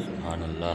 سبحان اللہ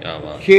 کیا بات کہ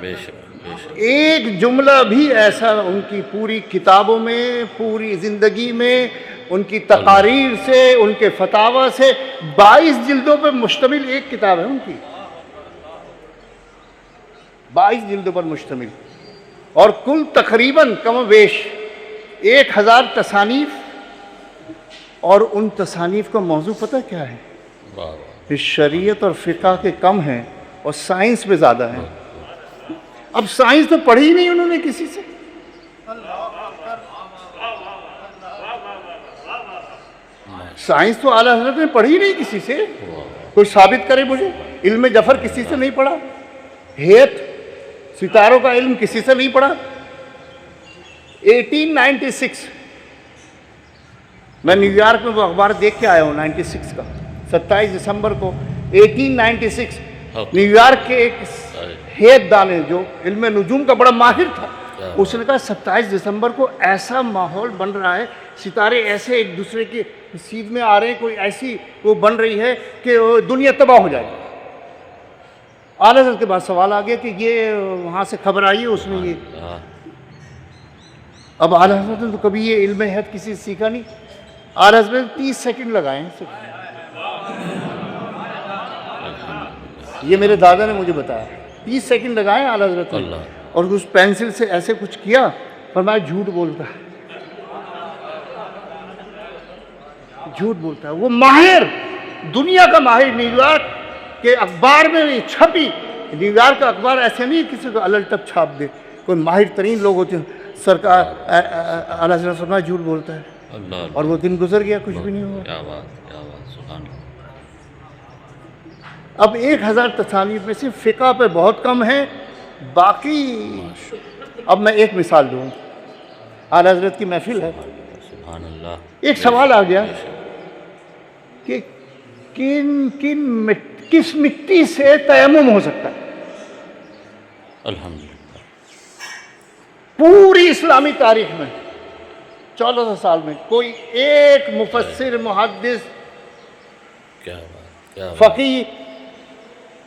بے شک بے شک ایک جملہ بھی ایسا ان کی پوری کتابوں میں، پوری زندگی میں، ان کی تقاریر سے، ان کے فتاوی سے 22 جلدوں پر مشتمل ایک کتاب ہے ان کی، 22 جلدوں پر مشتمل، اور کل تقریباً کم و بیش 1000 تصانیف، اور ان تصانیف کا موضوع پتہ کیا ہے؟ واہ واہ شریعت اور فقہ کے کم ہیں اور سائنس پہ زیادہ ہیں۔ اب سائنس تو پڑھی ہی نہیں انہوں نے کسی سے، سائنس تو اعلیٰ حضرت نے پڑھی نہیں کسی سے، کوئی ثابت کرے مجھے۔ علم جفر کسی سے نہیں پڑھا، ہیت ستاروں کا علم کسی سے نہیں پڑھا۔ 1896 میں نیو یارک میں وہ اخبار دیکھ کے آیا ہوں 96 کا، 27 دسمبر کو 1896 نیو یارک کے ایک ہیت دانے جو علم نجوم کا بڑا ماہر تھا، اس نے کہا 27 دسمبر کو ایسا ماحول بن رہا ہے، ستارے ایسے ایک دوسرے کی سیدھ میں آ رہے ہیں، کوئی ایسی وہ بن رہی ہے کہ دنیا تباہ ہو جائے گی۔ اعلیٰ حضرت کے بعد سوال آ گیا کہ یہ وہاں سے خبر آئی ہے اس میں یہ، اب اعلیٰ حضرت نے تو کبھی یہ علم ہیت کسی سے سیکھا نہیں۔ اعلیٰ حضرت نے 30 سیکنڈ لگائے ہیں صرف، یہ میرے دادا نے مجھے بتایا، 30 سیکنڈ لگائے ہیں اعلیٰ حضرت نے، اور اس پینسل سے ایسے کچھ کیا، فرمایا جھوٹ بولتا ہے، جھوٹ بولتا ہے۔ وہ ماہر، دنیا کا ماہر، نیو یارک کے اخبار میں چھپی، نیو یارک کا اخبار ایسے نہیں کسی کو الٹ تب چھاپ دے، کوئی ماہر ترین لوگ ہوتے ہیں، سرکار اعلیٰ حضرت فرمایا جھوٹ بولتا ہے، اللہ اور وہ دن گزر گیا، کچھ بھی نہیں ہوا۔ کیا بات کیا بات سبحان اللہ۔ اب 1000 تصانیف میں سے فقہ پہ بہت کم ہیں، باقی اب میں ایک مثال دوں، اعلیٰ حضرت کی محفل ہے، سبحان اللہ۔ ایک سوال آ گیا کہ کس مٹی سے تیمم ہو سکتا ہے؟ الحمدللہ پوری اسلامی تاریخ میں 1400 سال میں کوئی ایک مفسر، محدث، کیا بات کیا بات فقیہ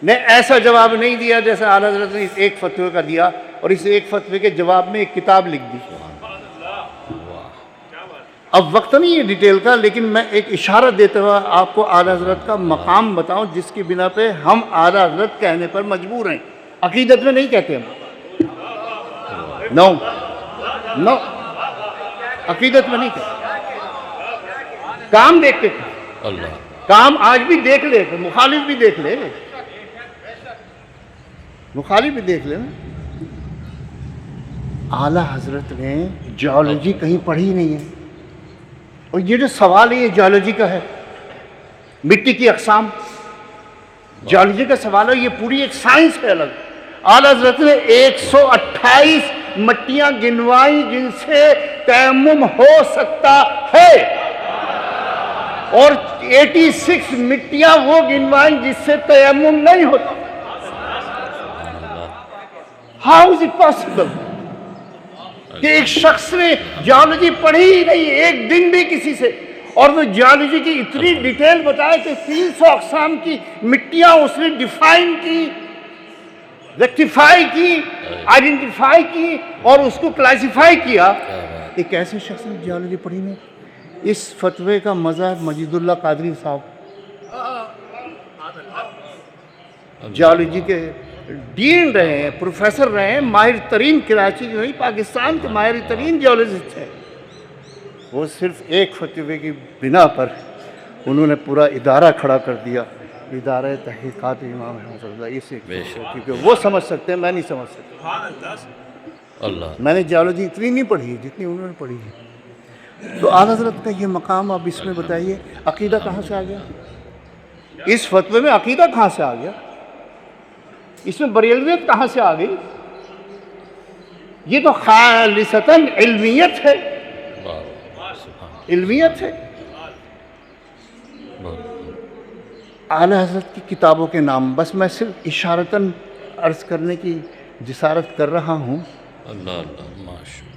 نے ایسا جواب نہیں دیا جیسا اعلیٰ حضرت نے اس ایک فتوے کا دیا، اور اس ایک فتوے کے جواب میں ایک کتاب لکھ دی۔ اب وقت نہیں ہے ڈیٹیل کا، لیکن میں ایک اشارہ دیتے ہوئے آپ کو اعلیٰ حضرت کا مقام بتاؤں جس کی بنا پہ ہم اعلیٰ حضرت کہنے پر مجبور ہیں، عقیدت میں نہیں کہتے ہم، نو نو عقیدت میں نہیں کہتے، کام دیکھتے تھے، اللہ کام آج بھی دیکھ لے، مخالف بھی دیکھ لے، مخالف بھی دیکھ لے نا۔ اعلیٰ حضرت نے جیولوجی کہیں پڑھی نہیں ہے، اور یہ جو سوال ہے یہ جیولوجی کا ہے، مٹی کی اقسام جیولوجی کا سوال ہے، یہ پوری ایک سائنس ہے الگ۔ اعلیٰ حضرت نے 128 مٹیاں گنوائیں جن سے تیمم ہو سکتا ہے، اور 86 مٹیاں وہ گنوائیں جس سے تیمم نہیں ہوتا۔ ہاؤ از اٹ پاسبل کہ ایک شخص نے جیولوجی پڑھی ہی نہیں ایک دن بھی کسی سے، اور وہ جیولوجی کی اتنی ڈیٹیل بتائے کہ 300 اقسام کی مٹیاں اس نے ڈیفائن کی، ریکٹیفائی کی، آئیڈینٹیفائی کی، اور اس کو کلاسیفائی کیا۔ ایک ایسے شخص نے جیولوجی پڑھی نہیں۔ اس فتوے کا مذہب مجید اللہ قادری صاحب جیولوجی کے ڈین رہے ہیں، پروفیسر رہے ہیں، ماہر ترین، کراچی جو ہے پاکستان کے ماہر ترین جیولوجسٹ ہیں، وہ صرف ایک فتوے کی بنا پر انہوں نے پورا ادارہ کھڑا کر دیا ادارہ تحقیقات امام احمد صلی اللہ علیہ وسلم، بے یہ شک۔ کیونکہ وہ سمجھ سکتے ہیں، میں نہیں سمجھ سکتا۔ اللہ میں نے جیولوجی اتنی نہیں پڑھی جتنی انہوں نے پڑھی ہے۔ تو اعلیٰ حضرت کا یہ مقام، اب اس میں بتائیے عقیدہ کہاں سے آ گیا؟ اس فتوے میں عقیدہ کہاں سے آ گیا؟ اس میں بریلویت کہاں سے آ گئی؟ یہ تو خالصتاً علمیت ہے، واہ واہ، سبحان علمیت ہے۔ بہت اعلیٰ حضرت کی کتابوں کے نام بس میں صرف اشارتاً عرض کرنے کی جسارت کر رہا ہوں۔ اللہ اللہ، ماشاء اللہ۔